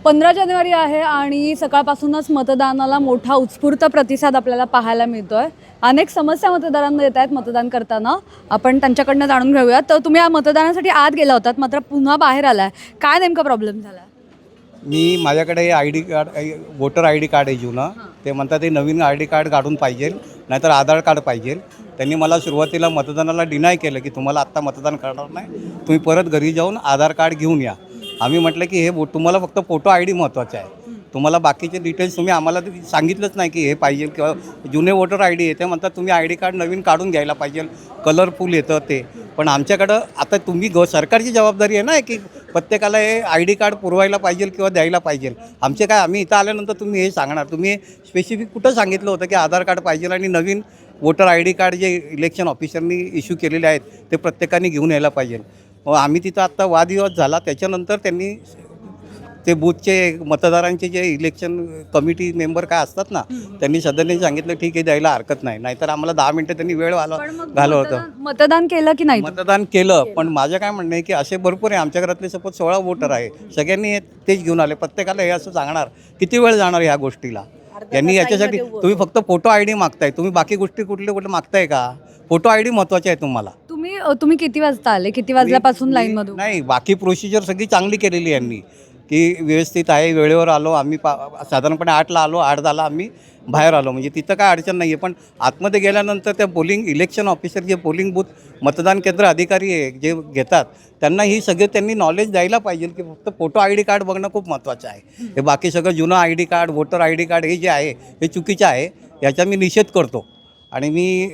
15 जानेवारी आहे आणि सकाळपासूनच मतदानाला मोठा उत्स्फूर्त प्रतिसाद आपल्याला पाहायला मिळतोय. अनेक समस्या मतदारांना येत आहेत मतदान करताना. आपण त्यांच्याकडनं जाणून घेऊयात. तर तुम्ही या मतदानासाठी आत गेला होतात मात्र पुन्हा बाहेर आलाय. काय नेमका प्रॉब्लेम झाला? माझ्याकडे ID card voter ID card आहे जुनं. ते म्हणतात ते नवीन ID कार्ड काढून पाहिजे, नाहीतर आधार कार्ड पाहिजे. त्यांनी मला सुरुवातीला मतदानाला डिनाय केलं की तुम्हाला आत्ता मतदान करणार नाही, तुम्ही परत घरी जाऊन आधार कार्ड घेऊन या. आम्ही म्हटलं की हे तुम्हाला फक्त फोटो ID महत्त्वाचं आहे, तुम्हाला बाकीचे डिटेल्स तुम्ही आम्हाला सांगितलंच नाही की हे पाहिजे किंवा जुने वोटर ID आहे. ते म्हणतात तुम्ही ID कार्ड नवीन काढून घ्यायला पाहिजे, कलरफुल येतं ते. पण आमच्याकडं आता तुम्ही सरकारची जबाबदारी आहे ना की प्रत्येकाला हे ID कार्ड पुरवायला पाहिजे किंवा द्यायला पाहिजे. आमचे काय, आम्ही इथं आल्यानंतर तुम्ही हे सांगणार, तुम्ही स्पेसिफिक कुठं सांगितलं होतं की आधार कार्ड पाहिजे आणि नवीन वोटर ID कार्ड जे इलेक्शन ऑफिसरनी इश्यू केलेले आहेत ते प्रत्येकाने घेऊन यायला पाहिजे. आम्ही तिथं आत्ता वादविवाद झाला, त्याच्यानंतर त्यांनी ते बूथचे मतदारांचे जे इलेक्शन कमिटी मेंबर काय असतात ना, त्यांनी सदस्यांनी सांगितलं ठीक आहे द्यायला हरकत नाही, नाहीतर आम्हाला 10 मिनटं त्यांनी वेळ घालवलं होतं. मतदान केलं की नाही? मतदान केलं, पण माझं काय म्हणणं आहे की असे भरपूर आहे आमच्या घरातले. सपोज 16 वोटर आहे, सगळ्यांनी तेच घेऊन आले. प्रत्येकाला हे असं सांगणार किती वेळ जाणार ह्या गोष्टीला? यांनी याच्यासाठी तुम्ही फक्त फोटो ID मागताय, तुम्ही बाकी गोष्टी कुठले मागताय का? फोटो ID महत्त्वाचे आहे तुम्हाला. तुम्ही किती वाजता आले? किती वाजल्यापासून लाईन मध्ये? नाही, बाकी प्रोसिजर सगळी चांगली केलेली यांनी की व्यवस्थित आहे. वेळेवर आलो आम्ही, साधारणपणे 8ला आलो, 8 झाला आम्ही बाहेर आलो, म्हणजे तिथं काय अडचण नाही आहे. पण आतमध्ये गेल्यानंतर त्या इलेक्शन ऑफिसर जे पोलिंग बूथ मतदान केंद्र अधिकारी आहे जे घेतात, त्यांना ही सगळे त्यांनी नॉलेज द्यायला पाहिजे की फक्त फोटो ID कार्ड बघणं खूप महत्त्वाचं आहे. हे बाकी सगळं जुनं ID card, voter ID card हे जे आहे हे चुकीचं आहे. याचा मी निषेध करतो आणि मी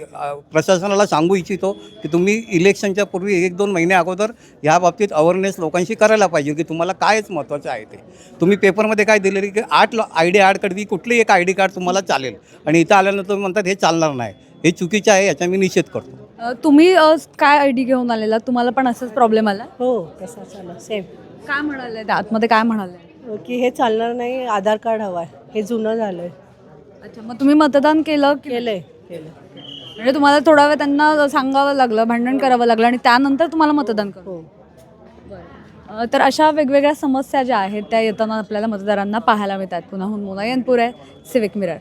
प्रशासनाला सांगू इच्छितो की तुम्ही इलेक्शनच्या पूर्वी 1-2 महिने अगोदर या बाबतीत अवेअरनेस लोकांशी करायला पाहिजे की तुम्हाला कायच महत्त्वाचं आहे ते. तुम्ही पेपरमध्ये काय दिलेलं की 8 ID कार्ड कडवी कुठली एक ID कार्ड तुम्हाला चालेल आणि इथं आल्यानंतर म्हणतात हे चालणार नाही. हे चुकीचं आहे, याचा मी निषेध करतो. तुम्ही काय ID घेऊन आलेला? तुम्हाला पण असाच प्रॉब्लेम आला? हो, तसाच आला सेम. काय म्हणाले आतमध्ये? काय म्हणाले? की हे चालणार नाही, आधार कार्ड हवं आहे, हे जुनं झालं आहे. अच्छा, मग तुम्ही मतदान केलं? केलं. म्हणजे तुम्हाला थोडा वेळ त्यांना सांगावं लागलं, भांडण करावं लागलं आणि त्यानंतर तुम्हाला मतदान करू? हो. तर अशा वेगवेगळ्या समस्या ज्या आहेत त्या येताना आपल्याला मतदारांना पाहायला मिळतात. पुण्याहून मोना यनपुरे, सिविक मिरर.